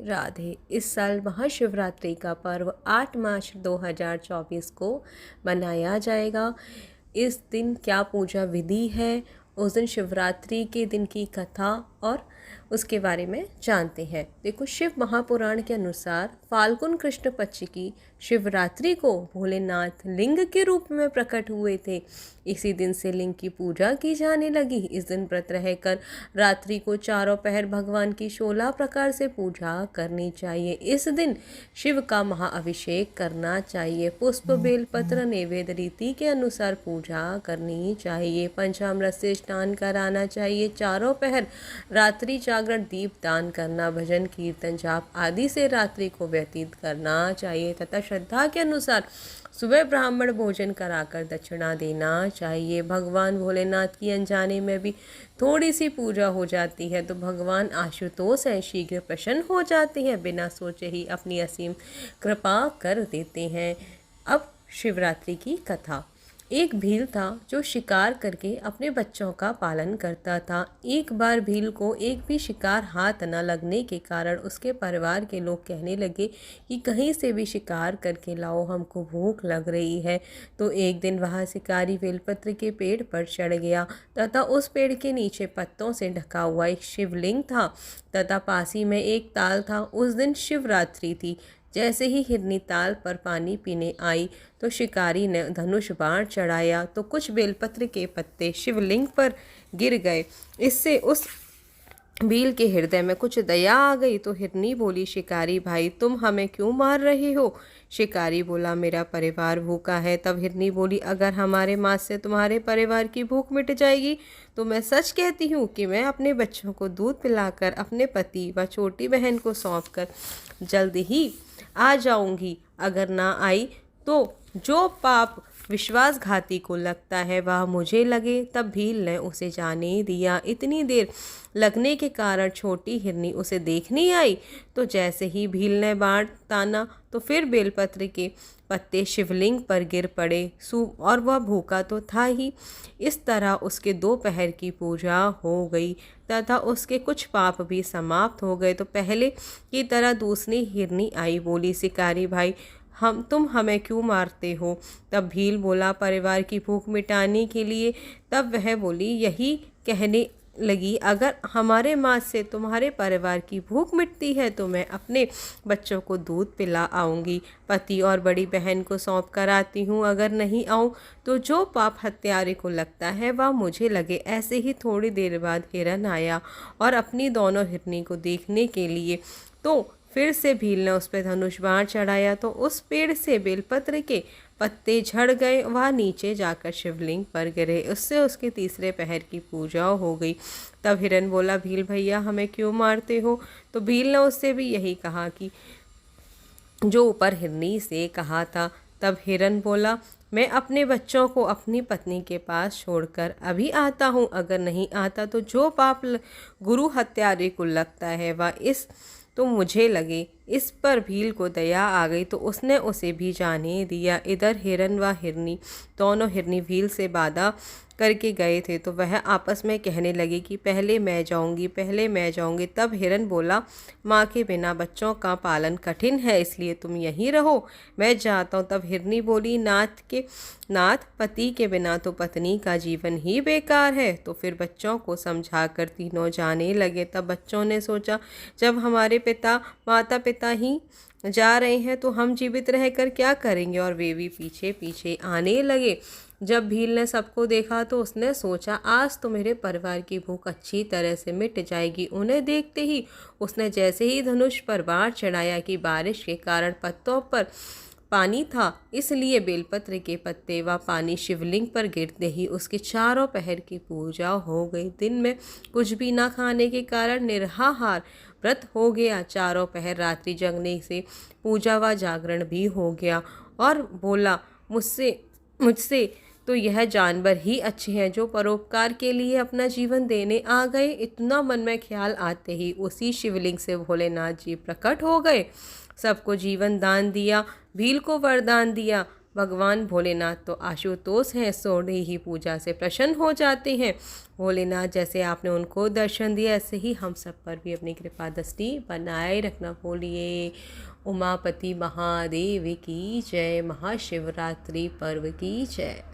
राधे। इस साल महाशिवरात्रि का पर्व 8 मार्च 2024 को मनाया जाएगा। इस दिन क्या पूजा विधि है, उस दिन शिवरात्रि के दिन की कथा और उसके बारे में जानते हैं। देखो, शिव महापुराण के अनुसार फाल्गुन कृष्ण पक्ष की शिवरात्रि को भोलेनाथ लिंग के रूप में प्रकट हुए थे। इसी दिन से लिंग की पूजा की जाने लगी। इस दिन व्रत रहकर रात्रि को चारों पहर भगवान की 16 प्रकार से पूजा करनी चाहिए। इस दिन शिव का महाअभिषेक करना चाहिए। पुष्प बेलपत्र नैवेद्य रीति के अनुसार पूजा करनी चाहिए। पंचामृत से स्नान कराना चाहिए। चारों पहर रात्रि जागरण, दीप दान करना, भजन कीर्तन जाप आदि से रात्रि को व्यतीत करना चाहिए तथा श्रद्धा के अनुसार सुबह ब्राह्मण भोजन कराकर दक्षिणा देना चाहिए। भगवान भोलेनाथ की अनजाने में भी थोड़ी सी पूजा हो जाती है तो भगवान आशुतोष हैं शीघ्र प्रसन्न हो जाते हैं, बिना सोचे ही अपनी असीम कृपा कर देते हैं। अब शिवरात्रि की कथा। एक भील था जो शिकार करके अपने बच्चों का पालन करता था। एक बार भील को एक भी शिकार हाथ न लगने के कारण उसके परिवार के लोग कहने लगे कि कहीं से भी शिकार करके लाओ, हमको भूख लग रही है। तो एक दिन वह शिकारी बेलपत्र के पेड़ पर चढ़ गया तथा उस पेड़ के नीचे पत्तों से ढका हुआ एक शिवलिंग था तथा पास ही में एक ताल था। उस दिन शिवरात्रि थी। जैसे ही हिरनी ताल पर पानी पीने आई तो शिकारी ने धनुष बाण चढ़ाया तो कुछ बेलपत्र के पत्ते शिवलिंग पर गिर गए। इससे उस भील के हृदय में कुछ दया आ गई तो हिरनी बोली, शिकारी भाई, तुम हमें क्यों मार रहे हो? शिकारी बोला, मेरा परिवार भूखा है। तब हिरनी बोली, अगर हमारे मांस से तुम्हारे परिवार की भूख मिट जाएगी तो मैं सच कहती हूँ कि मैं अपने बच्चों को दूध पिलाकर अपने पति व छोटी बहन को सौंपकर जल्द ही आ जाऊंगी। अगर ना आई तो जो पाप विश्वासघाती को लगता है वह मुझे लगे। तब भील ने उसे जाने दिया। इतनी देर लगने के कारण छोटी हिरनी उसे देखने आई तो जैसे ही भील ने बाण ताना तो फिर बेलपत्र के पत्ते शिवलिंग पर गिर पड़े और वह भूखा तो था ही। इस तरह उसके 2 पहर की पूजा हो गई तथा उसके कुछ पाप भी समाप्त हो गए। तो पहले की तरह दूसरी हिरनी आई, बोली, शिकारी भाई, तुम हमें क्यों मारते हो? तब भील बोला, परिवार की भूख मिटाने के लिए। तब वह बोली, यही कहने लगी, अगर हमारे मांस से तुम्हारे परिवार की भूख मिटती है तो मैं अपने बच्चों को दूध पिला आऊँगी, पति और बड़ी बहन को सौंप कर आती हूँ। अगर नहीं आऊँ तो जो पाप हत्यारे को लगता है वह मुझे लगे। ऐसे ही थोड़ी देर बाद हिरन आया और अपनी दोनों हिरनी को देखने के लिए तो फिर से भील ने उस पर धनुष बाण चढ़ाया तो उस पेड़ से बेलपत्र के पत्ते झड़ गए। वह नीचे जाकर शिवलिंग पर गिरे। उससे उसके तीसरे पहर की पूजा हो गई। तब हिरन बोला, भील भैया, हमें क्यों मारते हो? तो भील ने उससे भी यही कहा कि जो ऊपर हिरनी से कहा था। तब हिरन बोला, मैं अपने बच्चों को अपनी पत्नी के पास छोड़कर अभी आता हूँ। अगर नहीं आता तो जो पाप गुरु हत्यारे को लगता है वह इस तो मुझे लगे। इस पर भील को दया आ गई तो उसने उसे भी जाने दिया। इधर हिरन व हिरनी दोनों हिरनी भील से वादा करके गए थे तो वह आपस में कहने लगे कि पहले मैं जाऊंगी, पहले मैं जाऊंगी। तब हिरन बोला, माँ के बिना बच्चों का पालन कठिन है, इसलिए तुम यहीं रहो, मैं जाता हूँ। तब हिरनी बोली, नाथ, पति के बिना तो पत्नी का जीवन ही बेकार है। तो फिर बच्चों को समझाकर तीनों जाने लगे। तब बच्चों ने सोचा, जब हमारे माता पिता ही जा रहे हैं तो हम जीवित रहकर क्या करेंगे, और वे भी पीछे पीछे आने लगे। जब भील ने सबको देखा तो उसने सोचा, आज तो मेरे परिवार की भूख अच्छी तरह से मिट जाएगी। उन्हें देखते ही उसने जैसे ही धनुष पर बाण चढ़ाया कि बारिश के कारण पत्तों पर पानी था, इसलिए बेलपत्र के पत्ते व पानी शिवलिंग पर गिरते ही उसके चारों पहर की पूजा हो गई। दिन में कुछ भी ना खाने के कारण निराहार व्रत हो गया। चारों पहर रात्रि जगने से पूजा व जागरण भी हो गया और बोला, मुझसे तो यह जानवर ही अच्छे हैं जो परोपकार के लिए अपना जीवन देने आ गए। इतना मन में ख्याल आते ही उसी शिवलिंग से भोलेनाथ जी प्रकट हो गए, सबको जीवन दान दिया, भील को वरदान दिया, भगवान भोलेनाथ तो आशुतोष हैं, सोने ही पूजा से प्रसन्न हो जाते हैं। भोलेनाथ जैसे आपने उनको दर्शन दिया, ऐसे ही हम सब पर भी अपनी कृपा दृष्टि बनाए रखना। बोलिए उमापति महादेव की जय, महाशिवरात्रि पर्व की जय।